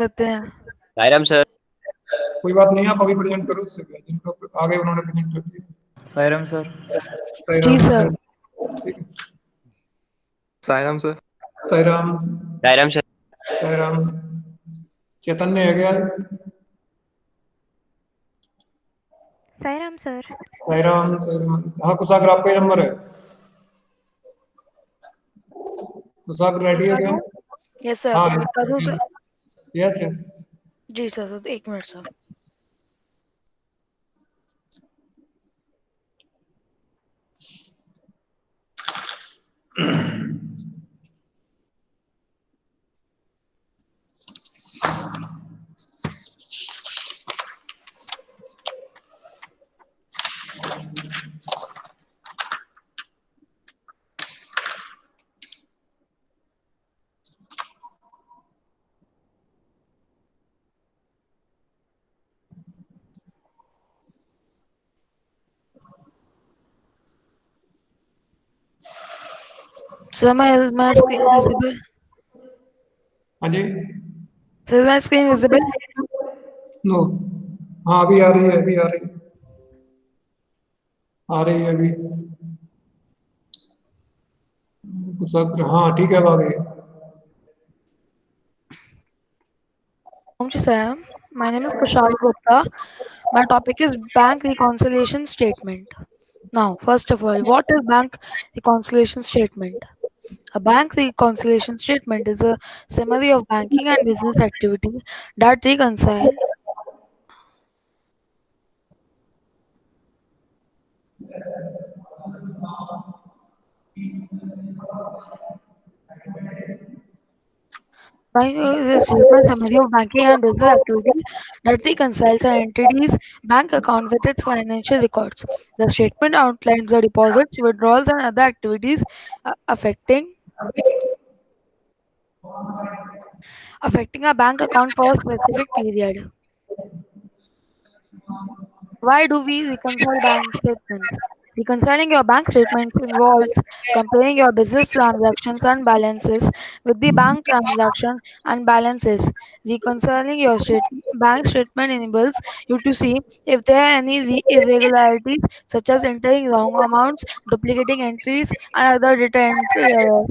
करते हैं। सायराम सर। कोई बात नहीं, आप अभी प्रेजेंट करो, उससे क्या, जिनको आगे उन्होंने प्रेजेंट कर दिया। सायराम सर। जी साईराम सर। सर, ठीक है। सायराम सर। साईराम, सायराम सर। साईराम। चैतन्य है क्या? साईराम सर। साईराम, साईराम। हाँ कुशाग्र, आपका ही नंबर है। कुशाग्र रेडी है क्या? यस सर, हाँ, करूँ सर? Yes yes. जी sir, sir 1 minute sir. Sir मैं स्क्रीन विजिबल? हाँ जी। सर मैं स्क्रीन विजिबल? नो। हाँ अभी आ रही है, अभी आ रही है, आ रही है अभी। कुशाग्र, हाँ ठीक है, अब आ गई। Sir, my name is Kushal Gupta. My topic is bank reconciliation statement. Now, first of all, what is bank reconciliation statement? A bank reconciliation statement is a summary of banking and business activity that reconcile bank is a statement summary of banking and business activity that reconciles an entity's bank account with its financial records. The statement outlines the deposits, withdrawals, and other activities affecting a bank account for a specific period. Why do we reconcile bank statements? Reconciling your bank statements involves comparing your business transactions and balances with the bank transaction and balances. Reconciling your bank statement enables you to see if there are any irregularities, such as entering wrong amounts, duplicating entries, and other data entry errors.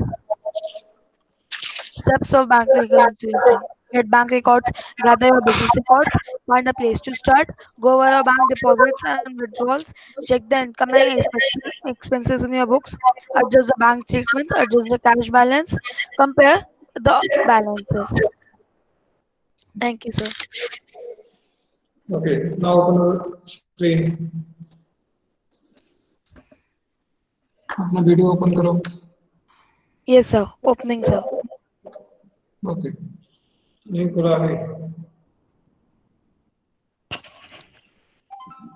Steps of bank reconciliation. Get bank records, gather your business records, find a place to start, go over your bank deposits and withdrawals, check the income and expenses in your books, adjust the bank statements, adjust the cash balance, compare the balances. Thank you, sir. Okay, now open your screen. अपना video open करो। Yes, sir. Opening, sir. Okay, नहीं खुला अभी।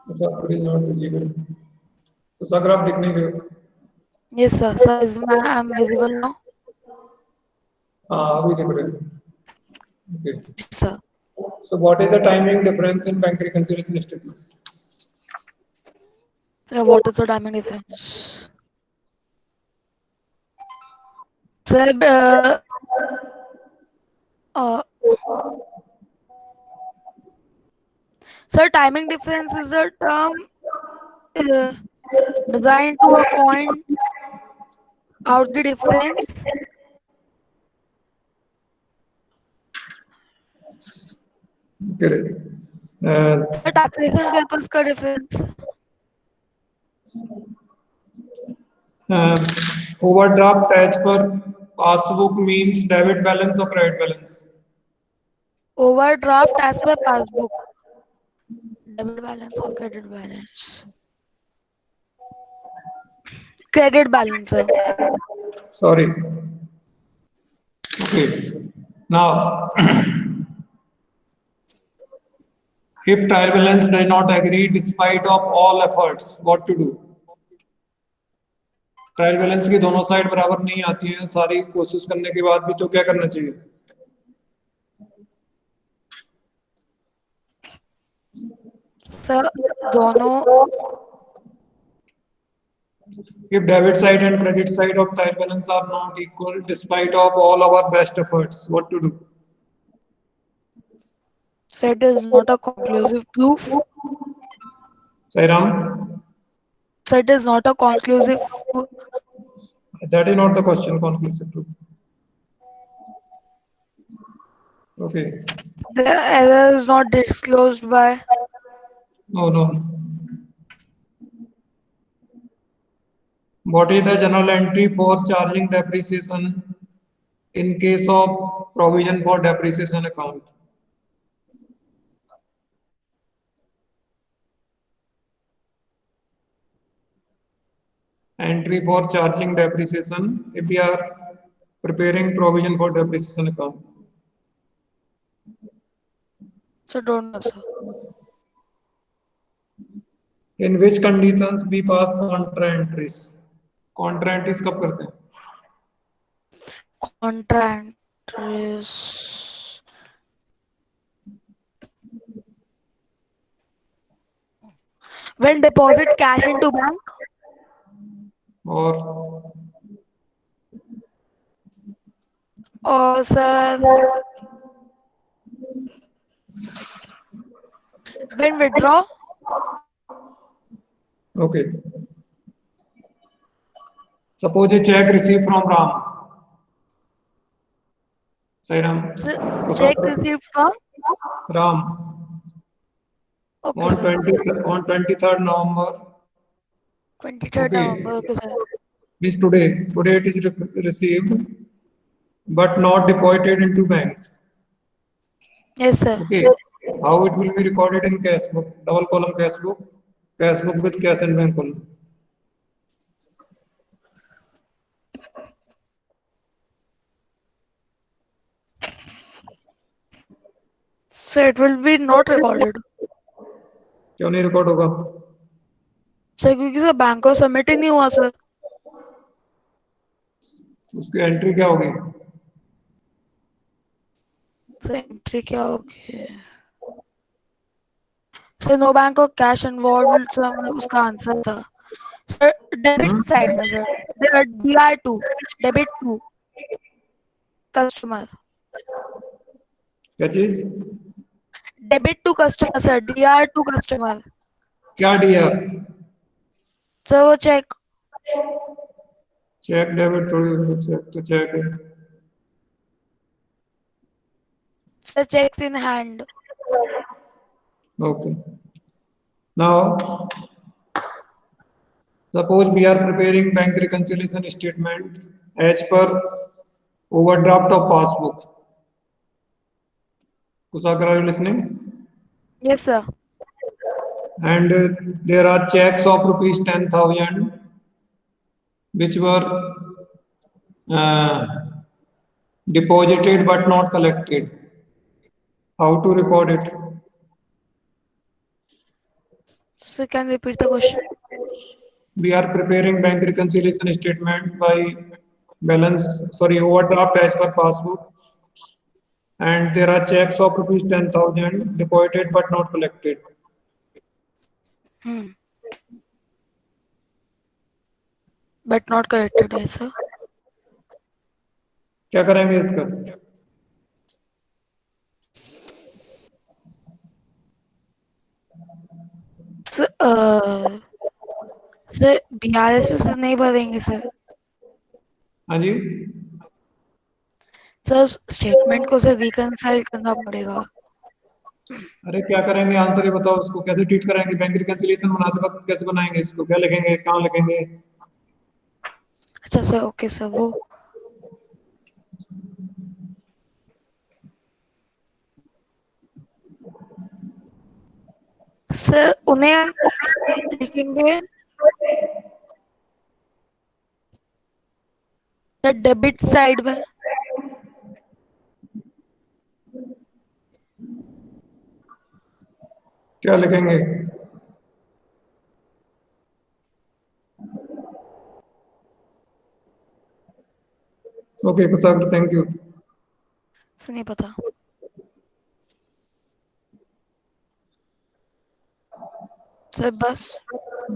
कुशाग्र is not visible. कुशाग्र आप दिख नहीं रहे हो। Yes, sir. Sir, I'm visible now? हाँ अभी दिख रहे हो। Okay. Sir. So what is the timing difference in bank reconciliation statement? Sir, what is the timing difference? Sir, uh, sir, timing difference is a term uh, designed to point out the difference. Correct. The taxation purpose का difference. Overdraft as per passbook means debit balance or credit balance? Overdraft as per passbook. Debit balance or credit balance? Credit balance, sir. Sorry. Okay. Now, if trial balance does not agree despite of all efforts, what to do? Trial balance की दोनों side बराबर नहीं आती हैं, सारी कोशिश करने के बाद भी, तो क्या करना चाहिए? सर दोनों, if debit side and credit side of trial balance are not equal despite of all our best efforts, what to do? So it is not a conclusive proof. Sairam, So it is not a conclusive proof. that is not the question. Conclusive proof. Okay. The error is not disclosed by. No, no. What is the journal entry for charging depreciation in case of provision for depreciation account? Entry for charging depreciation if we are preparing provision for depreciation account. So don't know, sir. In which conditions we pass contra entries? Contra entries कब करते हैं? Contra entries. When deposit cash into bank. और Or sir, when withdraw. okay. Suppose a check received from Ram. Sairam. So check received from. Ram Okay, on sir. 23rd November. 23rd Okay. November. Okay, sir. Means today. Today it is received, but not deposited into bank. Yes, sir. Okay. How it will be recorded in cash book? Double column cash book with cash and bank column. So it will be not recorded. क्यों नहीं record होगा? Sir क्योंकि sir bank को submit ही नहीं हुआ sir. उसकी entry क्या होगी? सर एंट्री क्या होगी? सर नो बैंक और कैश इन्वॉल्व्ड सर उसका आंसर था. सर डेबिट साइड में sir DR2 debit to customer. क्या चीज? Debit to customer sir DR2 customer. क्या DR? सर वो चेक. चेक डेबिट थोड़ी चेक तो चेक है. Sir cheques in hand. Okay. Now, suppose we are preparing bank reconciliation statement as per overdraft of passbook. Kusagara, are you listening? Yes sir. And there are checks of rupees 10,000 which were deposited but not collected. How to record it? So can you repeat the question? We are preparing bank reconciliation statement by overdraft as per passbook, and there are checks of rupees 10,000 deposited but not collected. But not collected, yes sir. क्या करेंगे इसका? Sir BRS में sir नहीं भरेंगे sir. हाँ जी. Sir statement को sir reconcile करना पड़ेगा. अरे क्या करेंगे? आंसर ही बताओ उसको. कैसे ट्रीट करेंगे? बैंक रिकंसिलिएशन बनाते वक्त कैसे बनाएंगे इसको? क्या लिखेंगे? कहाँ लिखेंगे? अच्छा सर. Okay sir. वो सर उन्हें हम लिखेंगे डेबिट साइड में. क्या लिखेंगे? Okay Kushagra, thank you. Sir नहीं पता. सर बस.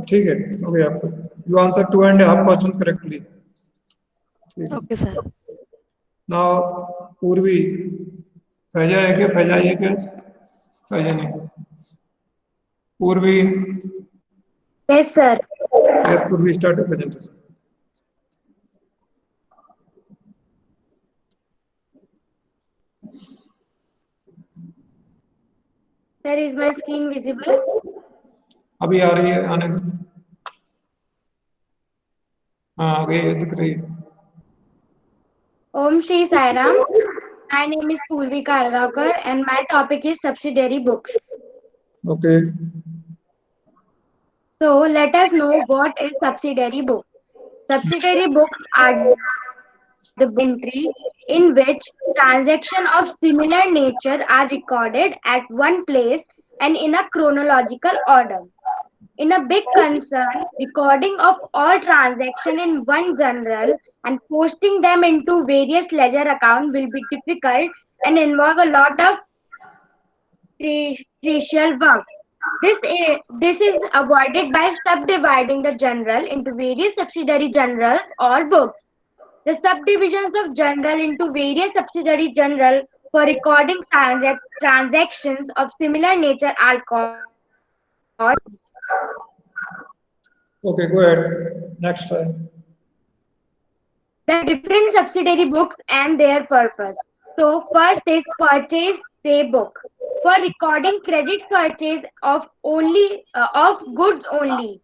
ठीक है. ओके आपको you answer 2.5 question correctly. Okay sir. Now पूर्वी फैजा है क्या? फैजा ये क्या? Ajani. Purvi. Yes, sir. Yes, Purvi, start your presentation. Sir, is my screen visible? अभी आ रही है, आने दो। हाँ, आ गई है, दिख रही है। Om Shri Sai Ram. My name is Purvi Kargavkar and my topic is subsidiary books. Okay. So let us know what is subsidiary book. Subsidiary books are the entry in which transactions of similar nature are recorded at one place and in a chronological order. In a big concern, recording of all transactions in one journal and posting them into various ledger accounts will be difficult and involve a lot of crucial work. This is avoided by subdividing the journal into various subsidiary journals or books. The subdivisions of journal into various subsidiary journal for recording transactions of similar nature are called. Okay, go ahead. Next time. The different subsidiary books and their purpose. So first is purchase day book for recording credit purchase of goods only.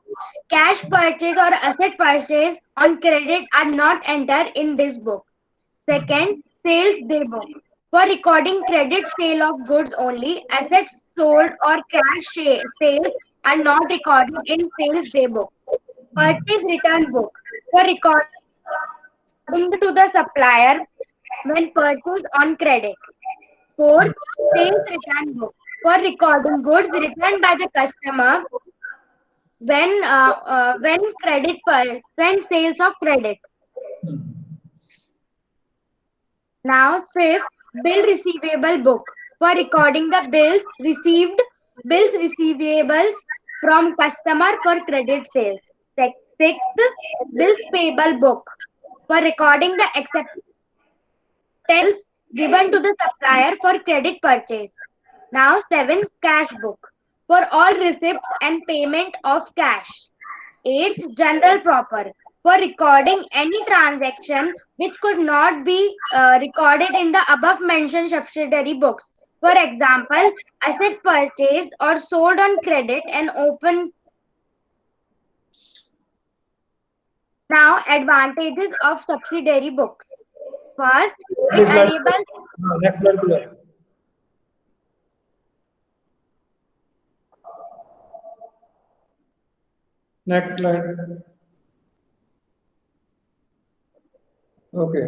Cash purchase or asset purchase on credit are not entered in this book. Second, sales day book for recording credit sale of goods only. Assets sold or cash sales are not recorded in sales day book. Purchase return book for recording to the supplier when purchased on credit. Fourth, sales return book for recording goods returned by the customer when sales of credit. Now, fifth, bill receivable book for recording the bills receivables from customer for credit sales. Sixth, bills payable book for recording the acceptance given to the supplier for credit purchase. Now, seventh, cash book for all receipts and payment of cash. Eighth, general proper for recording any transaction which could not be recorded in the above mentioned subsidiary books. For example, asset purchased or sold on credit and open. Now, advantages of subsidiary books. First, it Next slide. enables. Next slide, please. Next slide. Okay.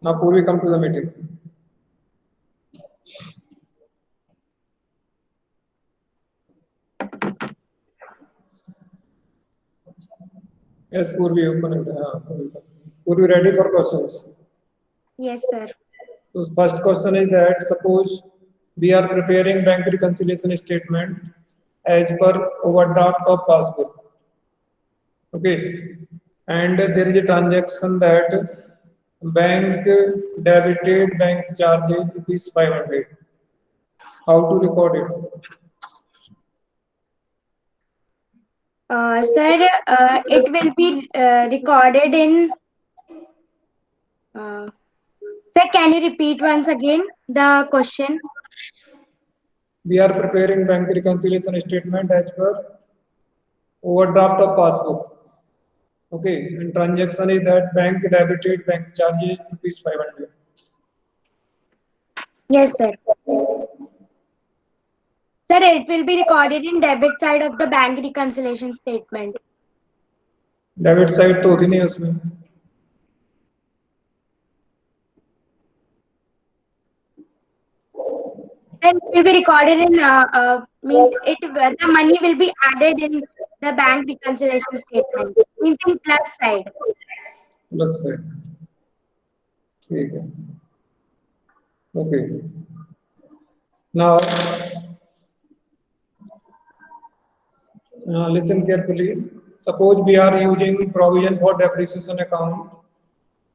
Now, Purvi, come to the meeting. Yes, Purvi, open it. Purvi, ready for questions? Yes, sir. So, first question is that suppose we are preparing bank reconciliation statement as per overdraft of passbook. Okay, and there is a transaction that bank debited bank charges rupees 500. How to record it? Sir, it will be recorded in. Sir, can you repeat once again the question? We are preparing bank reconciliation statement as per overdraft of passbook. Okay, and transaction is that bank debited bank charges rupees 500. Yes, sir. Sir, it will be recorded in debit side of the bank reconciliation statement. Debit side तो होती नहीं है उसमें. Then it will be recorded in means the money will be added in the bank reconciliation statement. Means in plus side. Plus side. ठीक है. Okay. Now, listen carefully. Suppose we are using provision for depreciation account.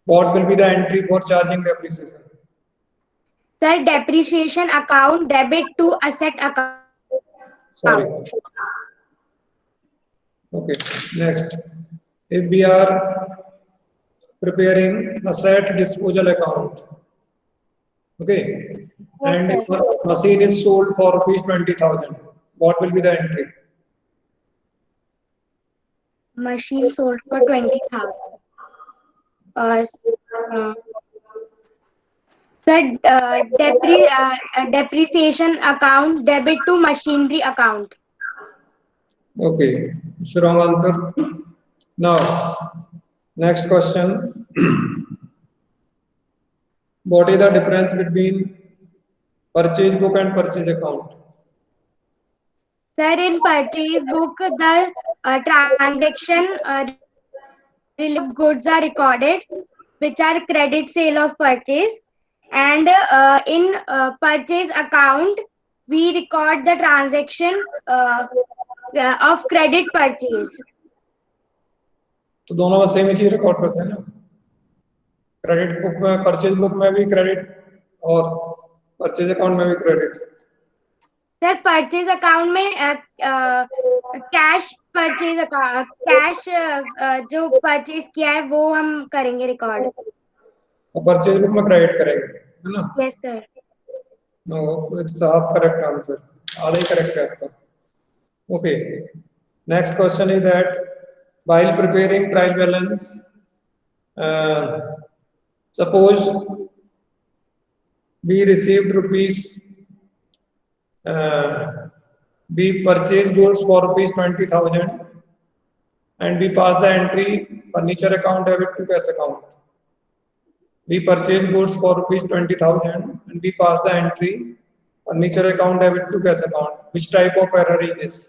What will be the entry for charging depreciation? Sir, depreciation account debit to asset account. Sorry. Okay. Next, if we are preparing asset disposal account, okay, Yes, and sir. if a machine is sold for rupees 20,000, what will be the entry? Machine sold for 20,000. Uh, s- uh, Sir, depreciation account debit to machinery account. Okay, it's the wrong answer. Now, next question. What is the difference between purchase book and purchase account? Sir, in purchase book, the transaction related of goods are recorded, which are credit sale of purchase. And in purchase account, we record the transaction of credit purchase. तो दोनों में same ही चीज record करते हैं ना, credit book में, purchase book में भी क्रेडिट और परचेज अकाउंट में भी क्रेडिट. सर, परचेज अकाउंट में कैश परचेज कैश जो परचेज किया है वो हम करेंगे रिकॉर्ड. और परचेज बुक में क्रेडिट करेंगे, है ना? Yes sir. No, it's half correct answer, आधा ही करेक्ट है आपका. Okay, next question is that while preparing trial balance, suppose we received rupees, we purchased goods for rupees 20,000 and we pass the entry furniture account debit to cash account. We purchased goods for rupees 20,000 and we pass the entry furniture account debit to cash account. Which type of error is this?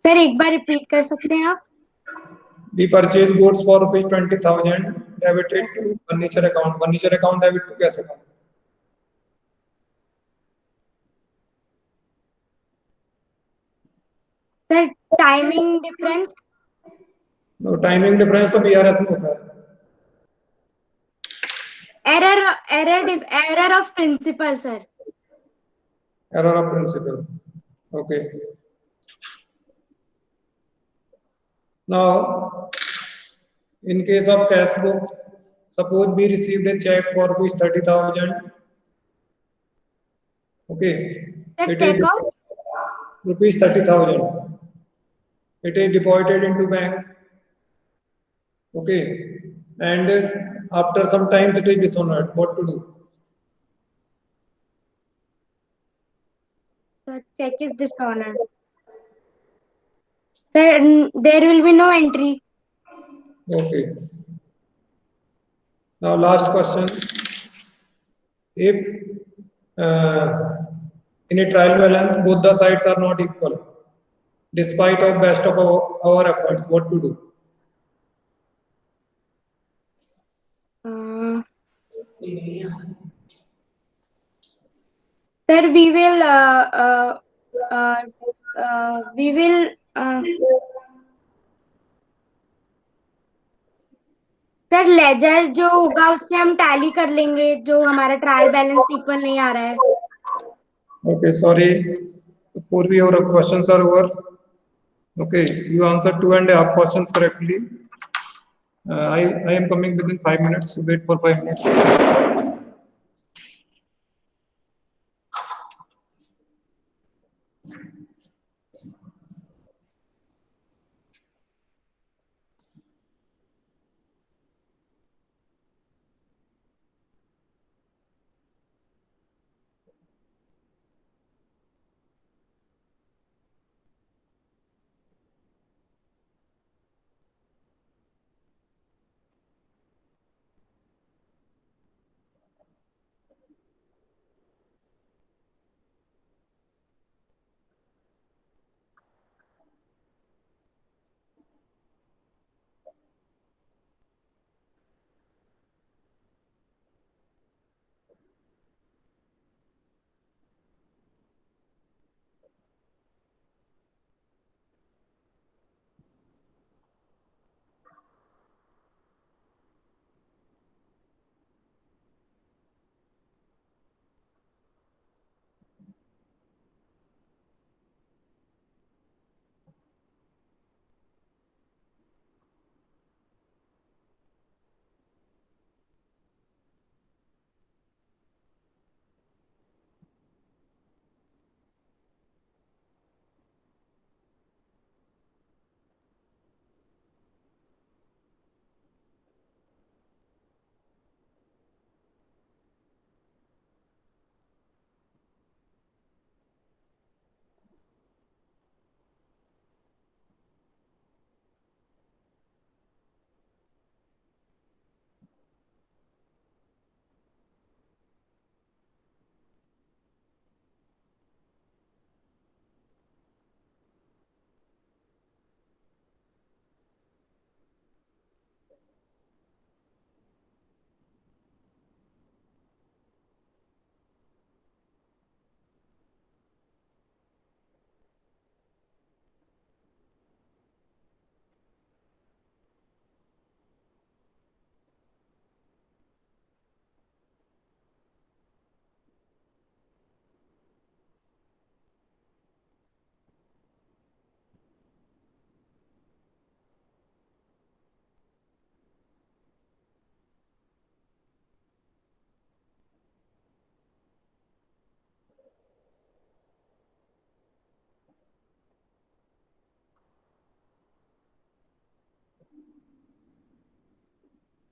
Sir एक बार repeat कर सकते हैं आप? We purchased goods for rupees 20,000 debited to furniture account debit to cash account. Sir timing difference. No, timing difference तो BRS में होता है. Error of principle sir. Error of principle. Okay. Now, in case of cash book, suppose we received a check for rupees 30,000. Okay. Sir It is check out. rupees 30,000. It is deposited into bank. Okay. And after some time it is dishonored. What to do? The check is dishonored. Sir, there will be no entry. Okay. Now last question. If in a trial balance both the sides are not equal, despite of best of our efforts, what to do? Sir, we will sir ledger जो होगा उससे हम tally कर लेंगे जो हमारा trial balance equal नहीं आ रहा है. Okay, sorry. Purvi, your questions are over. Okay, you answered 2.5 questions correctly. I am coming within 5 minutes. Wait for 5 minutes.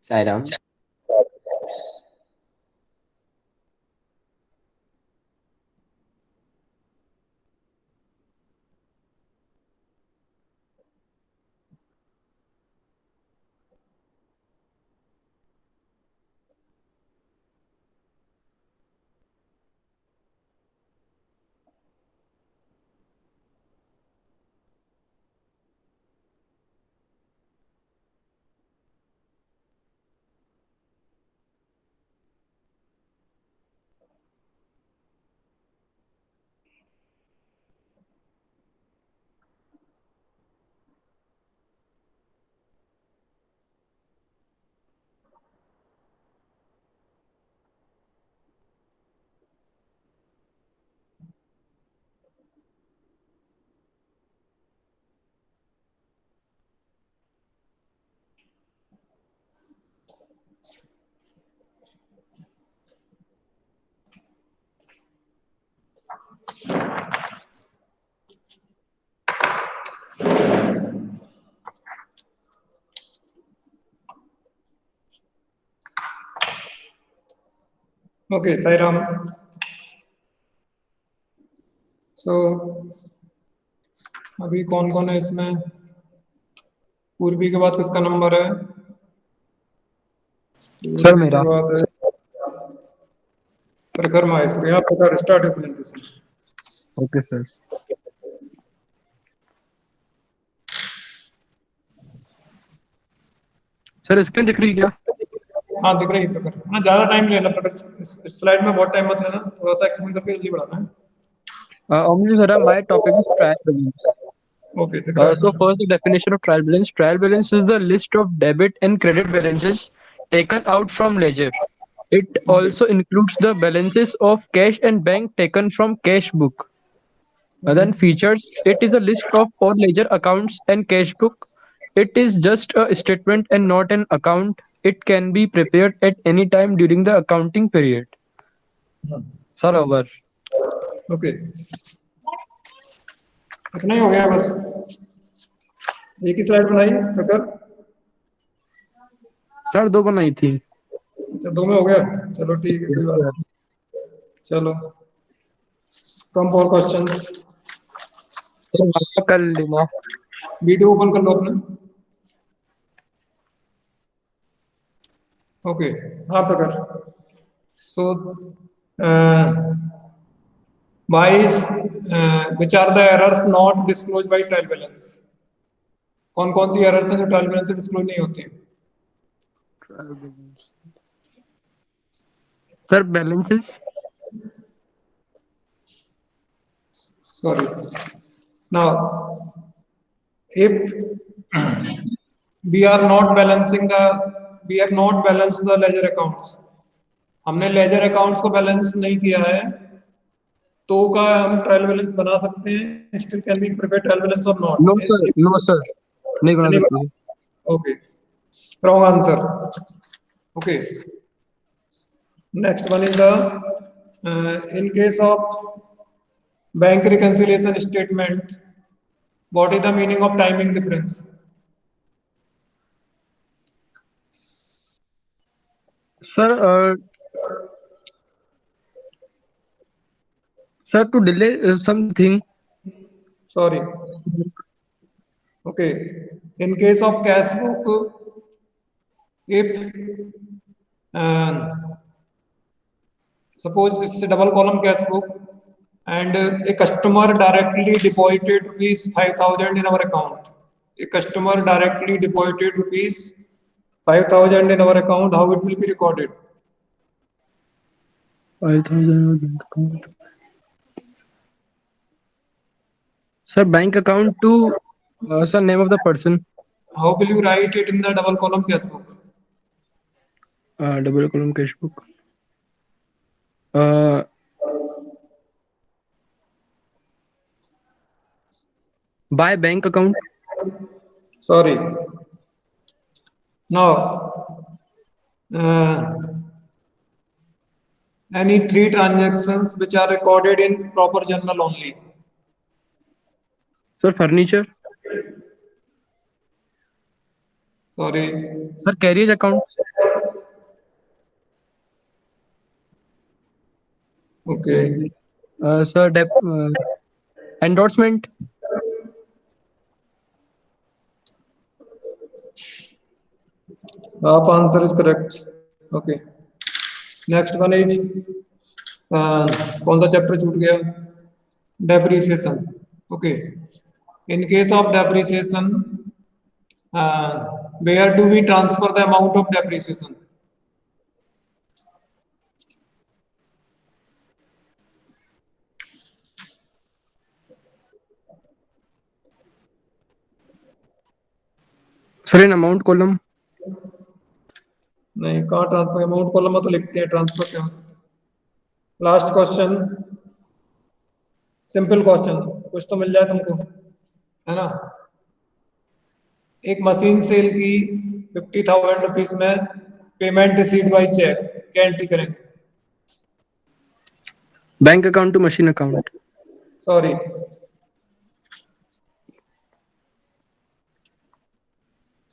Sairam. Okay, Sairam. So अभी कौन कौन है इसमें? पूर्वी के बाद किसका नंबर है? सर पूर्वी मेरा। के बाद है प्रखर माहेश्वरी। यहाँ प्रखर स्टार्ट है presentation. Okay sir. Sir screen दिख रही है क्या? हाँ दिख रही है प्रखर। ना ज्यादा टाइम लेना प्रखर, स्लाइड में बहुत टाइम मत लेना, थोड़ा सा एक्सप्लेन करके जल्दी बढ़ाना है। Omni sir, my topic is trial balance. Okay दिख रहा है So प्रखर। first, the definition of trial balance. Trial balance is the list of debit and credit balances taken out from ledger. It also includes the balances of cash and bank taken from cash book. Then features, it is a list of all ledger accounts and cash book. It is just a statement and not an account. It can be prepared at any time during the accounting period. Sir, over. Okay इतना ही हो गया बस, एक ही slide बनाई प्रखर। Sir दो बनाई थी। अच्छा दो में हो गया, चलो ठीक है कोई बात नहीं। चलो कम फॉर क्वेश्चन। सर वापस कर लेना। वीडियो ओपन कर लो अपना। ओके हाँ प्रखर। सो which are the errors not disclosed by trial balance? कौन कौन सी एरर्स हैं जो ट्रायल बैलेंस से डिस्क्लोज नहीं होती? Sir balances. Sorry. Now, if we are not balancing the, we have not balanced the ledger accounts, हमने लेजर अकाउंट्स को balance नहीं किया है, तो का हम ट्रायल बैलेंस बना सकते हैं? Still can be prepare trial balance और not? No sir, no sir. नहीं बना सकते। Okay wrong answer. Okay next one is the in case of bank reconciliation statement, what is the meaning of timing difference? Sir, sir, to delay something. Sorry. Okay. In case of cash book, if suppose it's a double column cash book and a customer directly deposited rupees 5,000 in our account. A customer directly deposited rupees 5,000 in our account, how it will be recorded? 5,000 account. Sir, bank account to sir, name of the person. How will you write it in the double column cash book? Double column cash book. By bank account. Sorry. Now, any three transactions which are recorded in proper journal only. Sir, furniture. Sorry. Sir, carriage account. Okay. Sir, endorsement. Half answer is correct. Okay. Next one is कौन सा chapter छूट गया? Depreciation. Okay. In case of depreciation, where do we transfer the amount of depreciation? Sir, in amount column. नहीं, कहाँ transfer? Amount column में तो लिखते हैं ट्रांसफर क्या. लास्ट क्वेश्चन, सिंपल क्वेश्चन, कुछ तो मिल जाए तुमको, है ना. एक मशीन सेल की 50,000 रुपीज में पेमेंट रिसीव्ड बाई चेक, क्या एंट्री करेंगे? Bank account to machine account. Sorry,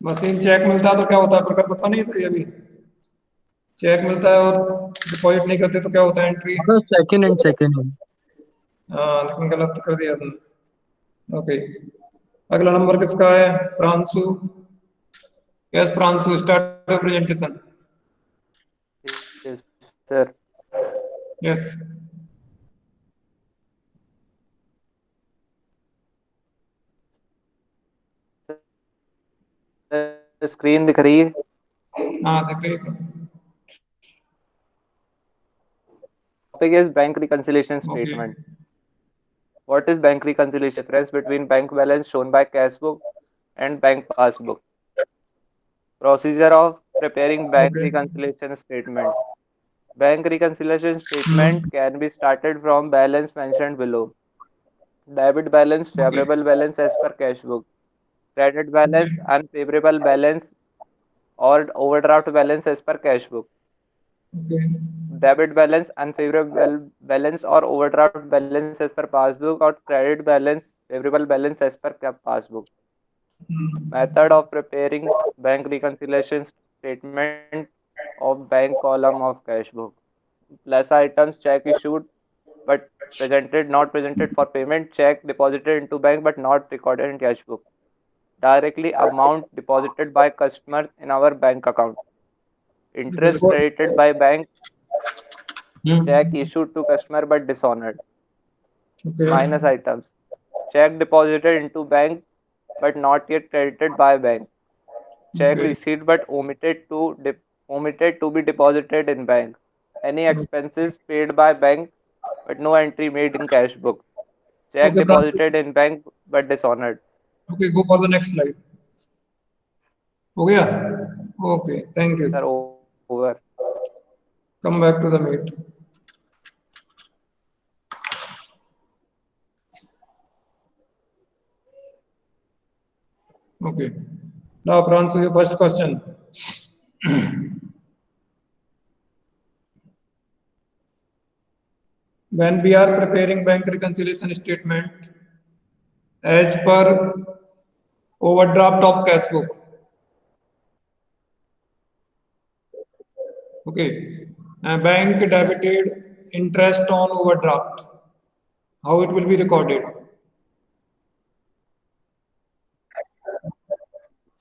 machine cheque मिलता है तो क्या होता है? प्रकार पता नहीं था ये अभी. चेक मिलता है और डिपॉजिट नहीं करते तो क्या होता है? Entry. Sir, second and second hand. हाँ, लेकिन गलत कर दिया तुमने. ओके. अगला नंबर किसका है? Pranshu. Yes Pranshu, start your presentation. Yes, sir. Yes. Screen दिख रही है? हाँ, दिख रही है. Topic is bank reconciliation statement. What is bank reconciliation? Difference between bank balance shown by cash book and bank passbook. Procedure of preparing bank Okay. reconciliation statement. Bank reconciliation statement can be started from balance mentioned below. Debit balance, favorable balance as per cash book. Credit balance, Okay. unfavorable balance or overdraft balance as per cash book. Okay. Debit balance, unfavorable balance or overdraft balance as per passbook, or credit balance, favorable balance as per passbook. Method of preparing bank reconciliation statement of bank column of cash book. Plus items, check issued but presented, not presented for payment, check deposited into bank but not recorded in cash book. Directly amount deposited by customers in our bank account. Interest credited by bank, check issued to customer but dishonored. Okay. Minus items, check deposited into bank but not yet credited by bank. Check Okay. received but omitted to be deposited in bank. Any expenses paid by bank but no entry made in cash book. Check Okay, Pranjit. deposited in bank but dishonored. Okay, go for the next slide. हो गया? Okay, thank you. Sir, over. Come back to the meet. Okay. Now, Pranjit, your first question. When we are preparing bank reconciliation statement as per overdraft of cash book. Okay. Bank debited interest on overdraft. How it will be recorded?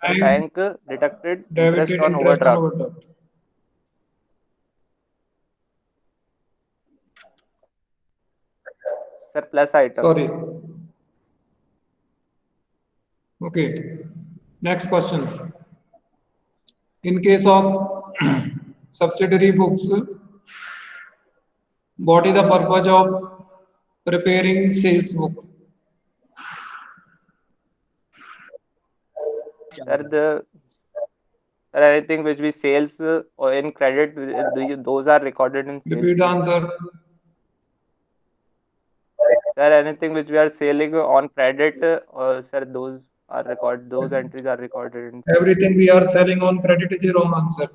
Bank deducted interest Debited on interest on overdraft. overdraft. Sir, plus item. Sorry. Okay. Next question. In case of subsidiary books, what is the purpose of preparing sales book? Sir, anything which we sales or in credit, those are recorded in sales. Repeat the answer. Sir, anything which we are selling on credit, sir, those entries are recorded in. Everything we are selling on credit is a wrong answer.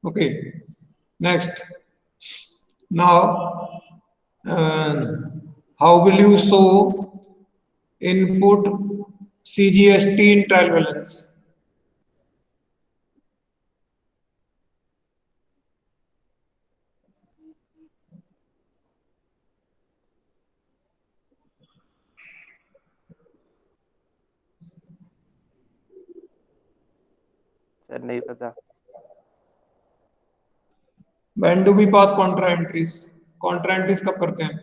Okay. Next. Now, how will you show input CGST in trial balance? Sir नहीं पता। When do we pass contra entries? Contra entries कब करते हैं?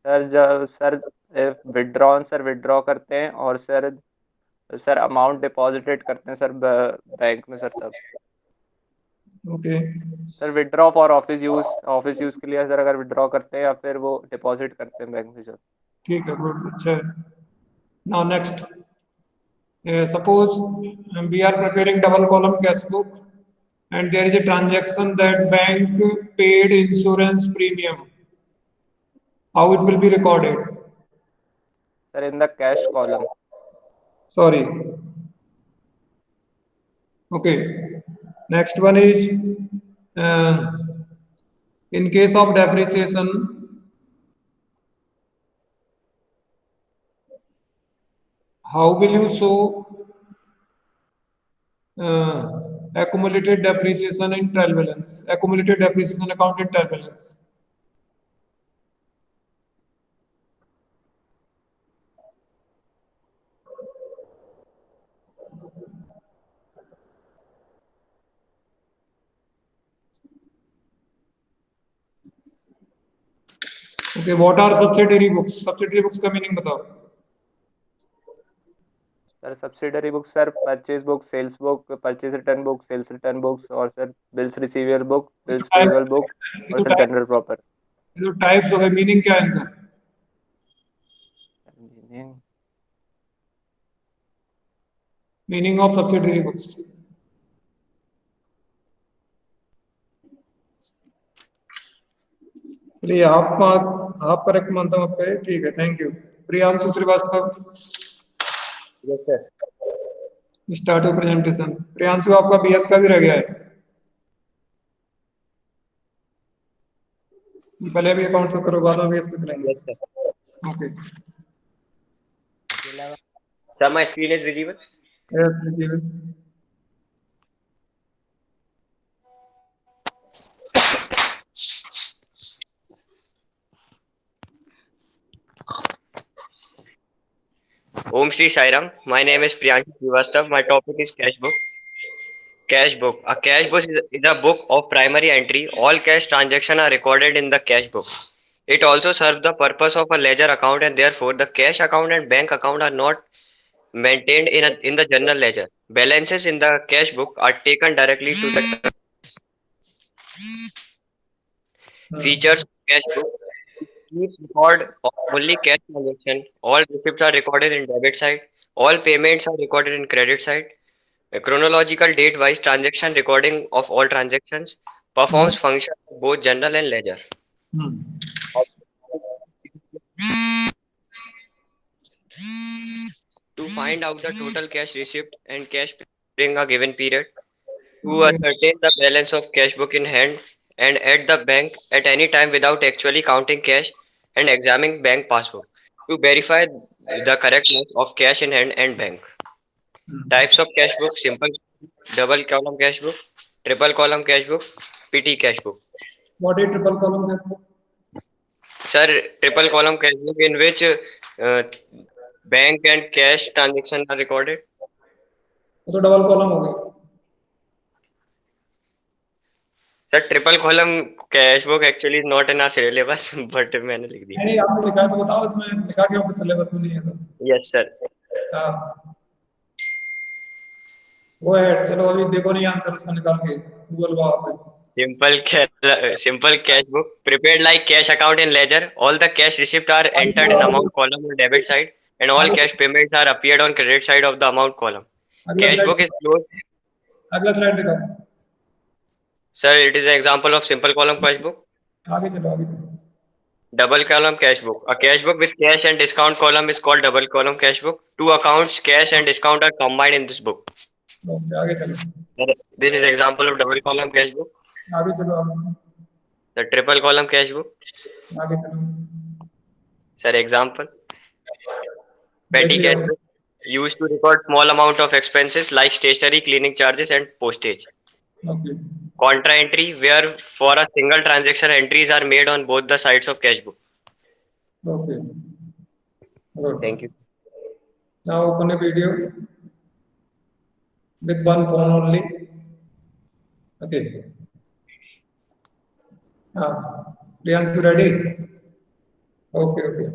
Sir जब sir withdrawn sir withdraw करते हैं, और sir amount deposited करते हैं सर बैंक में सर तब। Okay, sir withdraw for office use के लिए सर, अगर विड्रॉ करते हैं या फिर वो डिपॉजिट करते हैं बैंक में सर। ठीक है, गुड, अच्छा है. Now next, suppose we are preparing double column cash book, and there is a transaction that bank paid insurance premium. How it will be recorded? Sir in the cash column. Sorry. Okay. Next one is uh, in case of depreciation, how will you show accumulated depreciation in trial balance? Accumulated depreciation account in trial balance. Okay, what are subsidiary books? Subsidiary books का meaning बताओ. Sir subsidiary book sir purchase book, sales book, purchase return book, sales return books, और sir bills receivable book, bills payable book, ये और तो sir type, general proper. ये तो types हो गए. मीनिंग क्या है इनका? Meaning of subsidiary books. चलिए, आप करेक्ट मानता हूँ आपका. ठीक है, thank you. Priyanshu Srivastava, yes sir. Start your presentation. Priyanshu, आपका बीएस का भी रह गया है. पहले भी अकाउंट का करो, बाद में बीएस का करेंगे. Yes sir. Okay. Sir my screen is visible. Yes, visible. Om Shri Sai Ram. My name is Priyanshu Srivastav. My topic is cash book. Cash book. A cash book is a book of primary entry. All cash transactions are recorded in the cash book. It also serves the purpose of a ledger account, and therefore the cash account and bank account are not maintained in the general ledger. Balances in the cash book are taken directly to the features of cash book. Keep record of only cash transaction. All receipts are recorded in debit side. All payments are recorded in credit side. A chronological date-wise transaction recording of all transactions performs function of both general and ledger. To find out the total cash receipt and cash during a given period, to ascertain the balance of cash book in hand and at the bank at any time without actually counting cash and examining bank passbook, to verify the correctness of cash in hand and bank. Types of cash book: simple double column cash book, triple column cash book, PT cash book. What is triple column cash book? Sir, triple column cash book in which bank and cash transactions are recorded. तो double column हो गई. Sir, triple column cash book actually is not in our syllabus, but मैंने लिख दिया. नहीं, आपने लिखा है तो बताओ. इसमें लिखा क्या आपके सिलेबस में नहीं है तो. Yes sir. हाँ, वो है. चलो, अभी देखो नहीं आंसर उसका निकाल के गूगल वहां पे. Simple cash book prepared like cash account in ledger. All the cash receipts are entered in amount column on debit side, and all cash payments are appeared on credit side of the amount column. अगला Cash book is closed. अगला slide दिखाओ. Sir, it is an example of simple column cash book. आगे चलो, आगे चलो. Double column cash book. A cash book with cash and discount column is called double column cash book. Two accounts, cash and discount, are combined in this book. Okay, आगे चलो. This is example of double column cash book. आगे चलो, आगे चलो. The triple column cash book. आगे चलो. Sir, example. Petty देखिए, cash book used to record small amount of expenses like stationery, cleaning charges, and postage. Okay. Contra entry, where for a single transaction entries are made on both the sides of cash book. Okay. Good. Thank you. Now open a video. with one phone only. Okay. Priyansu, ready? Okay, okay.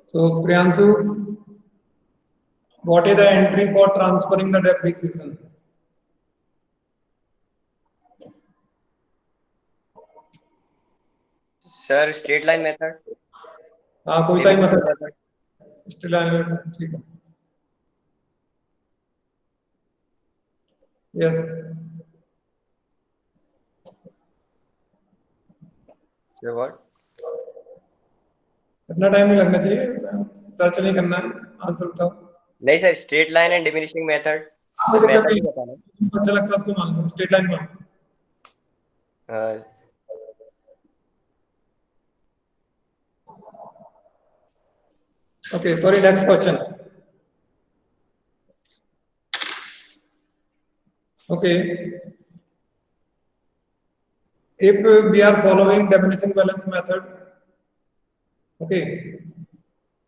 So Priyansu, what is the entry for transferring the depreciation? Sir, straight line method. हाँ, कोई सा ही Diminishing मतलब method. Still ठीक है. Yes. So what? इतना time नहीं लगना चाहिए, सर्च नहीं करना है, आंसर बताओ. नहीं sir, straight line and diminishing method मुझे मेथड कभी ही बताना. अच्छा लगता है उसको मान लो, स्ट्रेट लाइन मान. हाँ, Okay, sorry, next question. Okay, if we are following diminishing balance method, okay,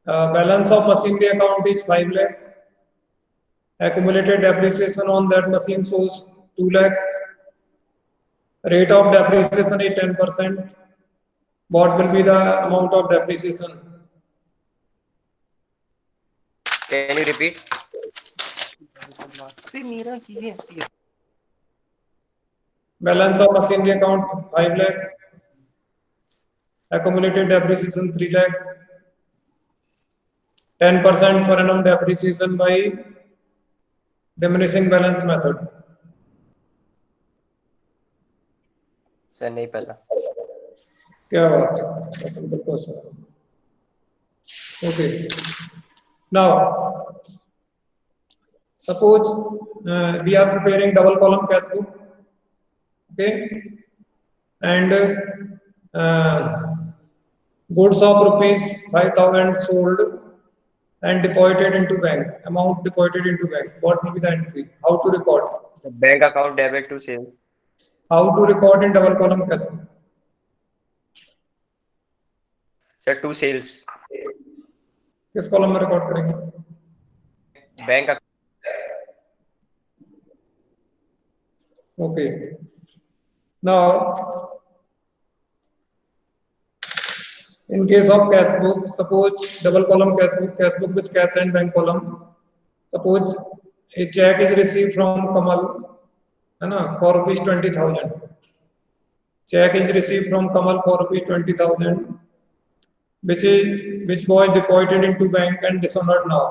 balance of machinery account is 5 lakh, accumulated depreciation on that machine shows 2 lakh, rate of depreciation is 10%. What will be the amount of depreciation? can you repeat? Balance of machinery account 5 lakh, accumulated depreciation 3 lakh, 10% per annum depreciation by diminishing balance method. Sir नहीं पता. क्या बात है, simple question. Okay. Now, suppose we are preparing double column cash book. Okay, and goods of rupees 5,000 sold and deposited into bank. Amount deposited into bank. What will be the entry? How to record? The bank account debit to sales. How to record in double column cash book? Sir, to sales. किस column में record करेंगे? Bank account. Okay. Now, in case of cash book, suppose double column cash book with cash and bank column. Suppose a check is received from Kamal, है ना, for rupees 20,000. Check is received from Kamal for rupees 20,000, which was deposited into bank and dishonored now.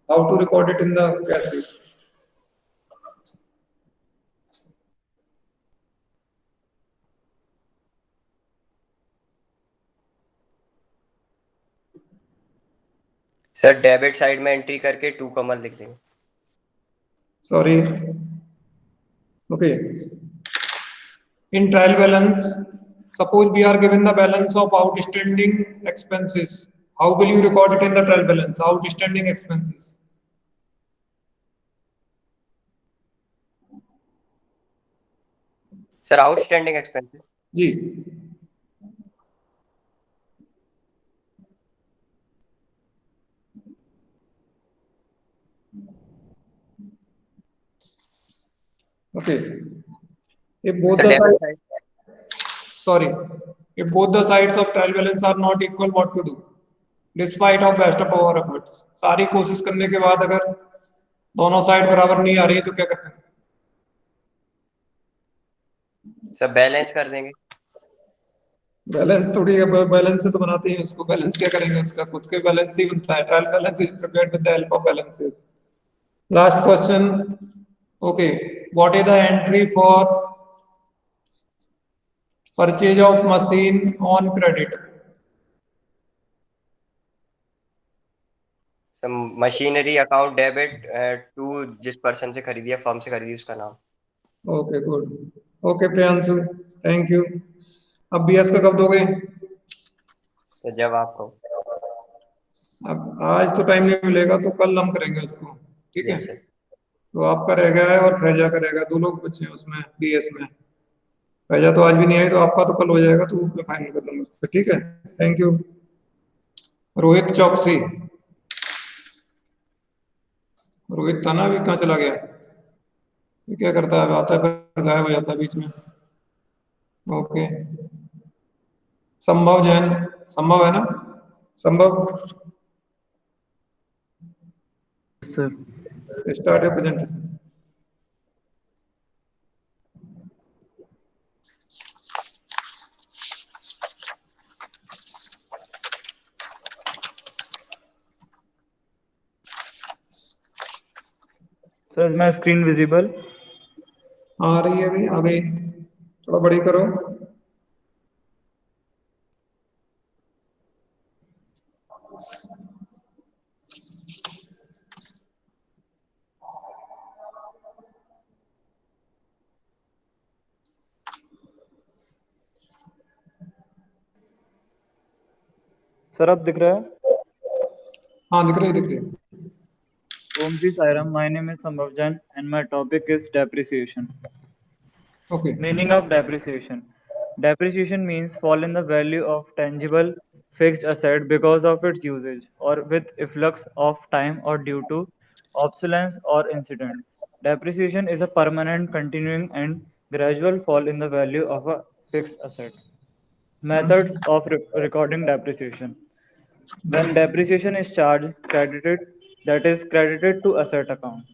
How to record it in the cash book? Sir debit side में entry करके 2 कमल लिख देंगे. Sorry. Okay. In trial balance, suppose we are given the balance of outstanding expenses. How will you record it in the trial balance? Outstanding expenses. Sir outstanding expenses. जी. Okay. If both sir the debit sides, side. sorry, if both the sides of trial balance are not equal, what to do? Despite of best of our efforts, सारी कोशिश करने के बाद अगर दोनों side बराबर नहीं आ रही तो क्या करना है? सर बैलेंस कर देंगे. बैलेंस थोड़ी है, बैलेंस से तो बनाते हैं उसको. बैलेंस क्या करेंगे, उसका खुद के बैलेंस ही बनता है. Trial balance is prepared with the help of balances. Last question. Okay, what is the entry for purchase of machine on credit? Machinery account debit to जिस पर्सन से खरीदी है, फर्म से खरीदी, उसका नाम. Okay, good. Okay Priyanshu, thank you. अब BS का कब दोगे? तो जब आपको. अब आज तो टाइम नहीं मिलेगा तो कल हम करेंगे उसको, ठीक है? Yes sir. तो आपका रह गया है और फैजा का रहेगा. 2 लोग बचे हैं उसमें बीएस में. फैजा तो आज भी नहीं आई तो आपका तो कल हो जाएगा, तो मैं फाइनल कर दूंगा उसको, ठीक है? Thank you. रोहित चौकसी. रोहित था ना, अभी कहाँ चला गया? ये क्या करता है, आता है फिर गायब हो जाता है बीच में। ओके, संभव जैन, संभव है ना? Sambhav, sir start your presentation. Sir is my screen visible? आ रही है अभी, आ गई, थोड़ा बड़ी करो। सर अब दिख रहा है? हाँ दिख रही है, दिख रही है। Om Ji Sairam, my name is Sambhav Jain and my topic is depreciation. Okay, Meaning of depreciation. Depreciation means fall in the value of tangible fixed asset because of its usage or with efflux of time or due to obsolescence or incident. Depreciation is a permanent, continuing and gradual fall in the value of a fixed asset. Methods of recording depreciation. When depreciation is charged, credited, that is credited to asset account.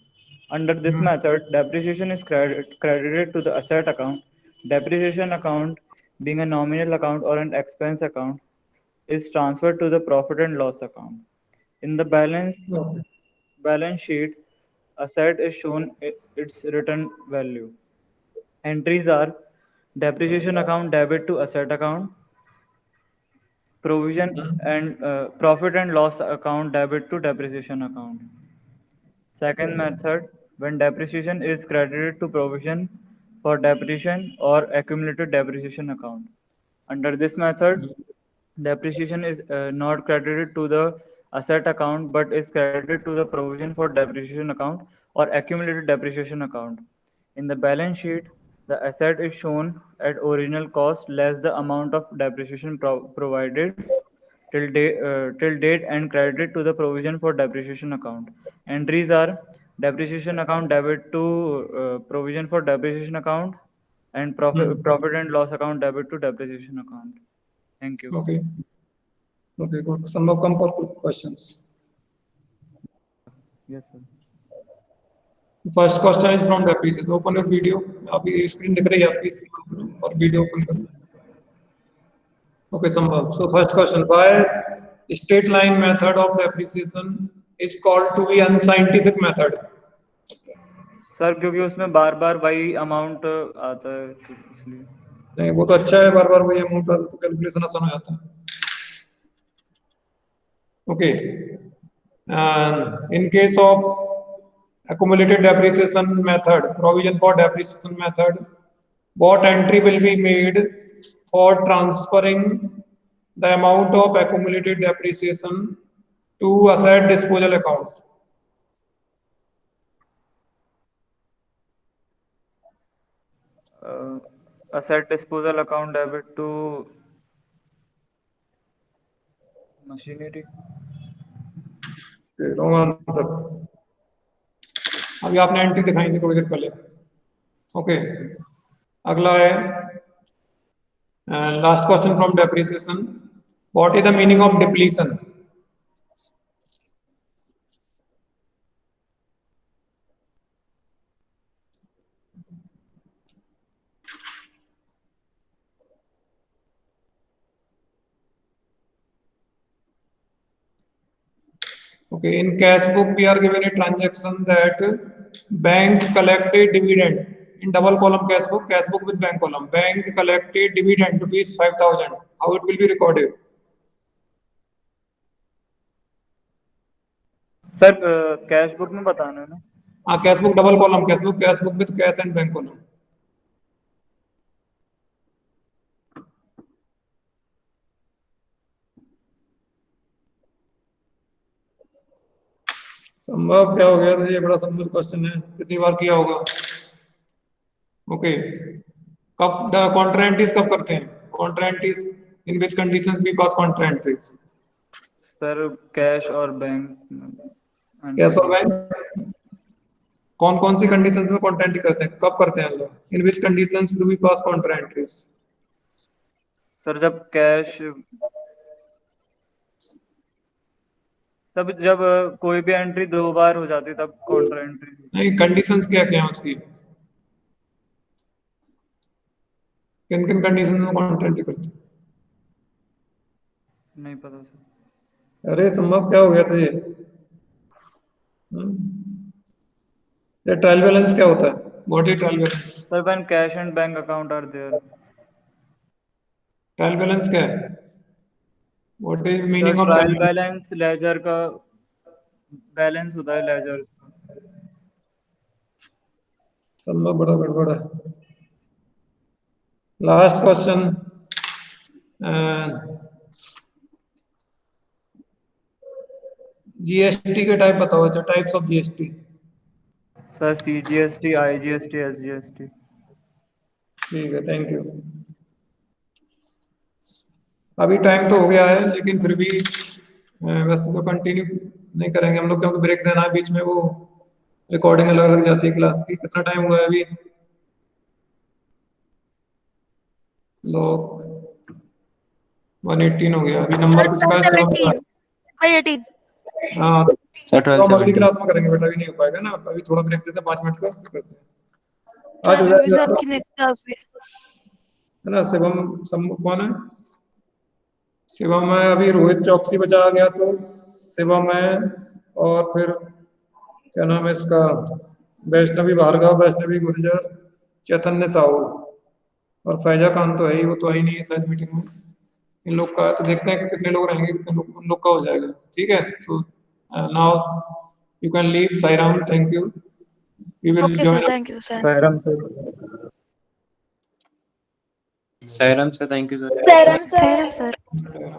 Under this method, depreciation is credited to the asset account. Depreciation account, being a nominal account or an expense account, is transferred to the profit and loss account. In the balance sheet, asset is shown its return value. Entries are depreciation account debit to asset account, provision and profit and loss account debit to depreciation account. Second method, when depreciation is credited to provision for depreciation or accumulated depreciation account. Under this method, depreciation is not credited to the asset account but is credited to the provision for depreciation account or accumulated depreciation account. In the balance sheet, the asset is shown at original cost less the amount of depreciation provided till date and credited to the provision for depreciation account. Entries are depreciation account debit to provision for depreciation account and profit and loss account debit to depreciation account. Thank you. Okay, okay, good. Sambhav come for questions. Yes, sir. First question is from depreciation. Open your video. आपकी screen दिख रही है, आपकी screen और video open करो। Okay Sambhav, so first question, why straight line method of depreciation is called to be unscientific method? Sir क्योंकि उसमें बार बार वही अमाउंट आता है तो इसलिए। नहीं, वो तो अच्छा है, बार बार वही अमाउंट आता तो कैलकुलेशन आसान हो जाता है। Okay, in case of accumulated depreciation method, provision for depreciation method, what entry will be made for transferring the amount of accumulated depreciation to asset disposal account? Asset disposal account debit to machinery. Wrong answer. अभी आपने entry दिखाई थी थोड़ी देर पहले। Okay, अगला है last question from depreciation, what is the meaning of depletion? Okay, in cash book we are given a transaction that bank collected dividend. In double column cash book with bank column, bank collected dividend rupees 5,000. How it will be recorded? Sir cash book में बताना है ना? हाँ, cash book double column cash book with cash and bank column. संभव क्या हो गया? ये बड़ा संभव क्वेश्चन है, कितनी बार किया होगा? ओके, कब कॉन्ट्रा एंट्रीज कब करते हैं? Contra entries in which conditions we pass contra entries? Sir cash और बैंक। कैश और बैंक कौन कौन सी कंडीशंस में कॉन्ट्रा एंट्री करते हैं, कब करते हैं हम लोग? In which conditions do we pass contra entries? Sir जब कैश, तब जब कोई भी एंट्री 2 बार हो जाती है तब कॉन्ट्रा एंट्री। नहीं, कंडीशंस क्या क्या है उसकी, किन किन कंडीशंस में कॉन्ट्रा एंट्री करते हैं? नहीं पता सर। अरे संभव क्या हो गया तुझे? ये ट्रायल बैलेंस क्या होता है? What is trial balance? Sir when cash and bank account are there. Trial balance क्या है? What is sir meaning of trial trial? Balance ledger का बैलेंस होता है, लेजर का। संभव बड़ा गड़बड़ है। लास्ट क्वेश्चन, जीएसटी के टाइप बताओ, अच्छा types of GST. Sir CGST, IGST, SGST। ठीक है, थैंक यू। अभी टाइम तो हो गया है, लेकिन फिर भी वैसे तो कंटिन्यू नहीं करेंगे हम लोग, क्योंकि ब्रेक देना है बीच में, वो रिकॉर्डिंग अलग अलग जाती है क्लास की। कितना टाइम हुआ है अभी? लोग 118 हो गया। अभी नंबर किसका है? शिवम का। 518। हाँ, सर तो हम अगली 1270। क्लास में करेंगे बेटा, अभी नहीं हो पाएगा ना। अभी थोड़ा ब्रेक देते हैं 5 मिनट का, फिर करते हैं। आज सर हो रवि जाएगा सर आपका, की नेक्स्ट क्लास में। है ना? शिवम कौन है? शिवम है। अभी रोहित चौकसी बचा आ गया, तो शिवम है। और फिर क्या नाम है इसका? वैष्णवी भार्गव, वैष्णवी गुर्जर, चैतन्य साहू और फैजा खान तो है ही, वो तो है ही नहीं है शायद मीटिंग में। इन लोग का तो देखते हैं कि कितने लोग रहेंगे, कितने लोग, उन लोग का हो जाएगा। ठीक है, so now you can leave. Sairam, thank you. We will okay sir, join. Thank you sir. Sairam sir. Sairam sir, thank you sir. Saram sir. Sairam sir.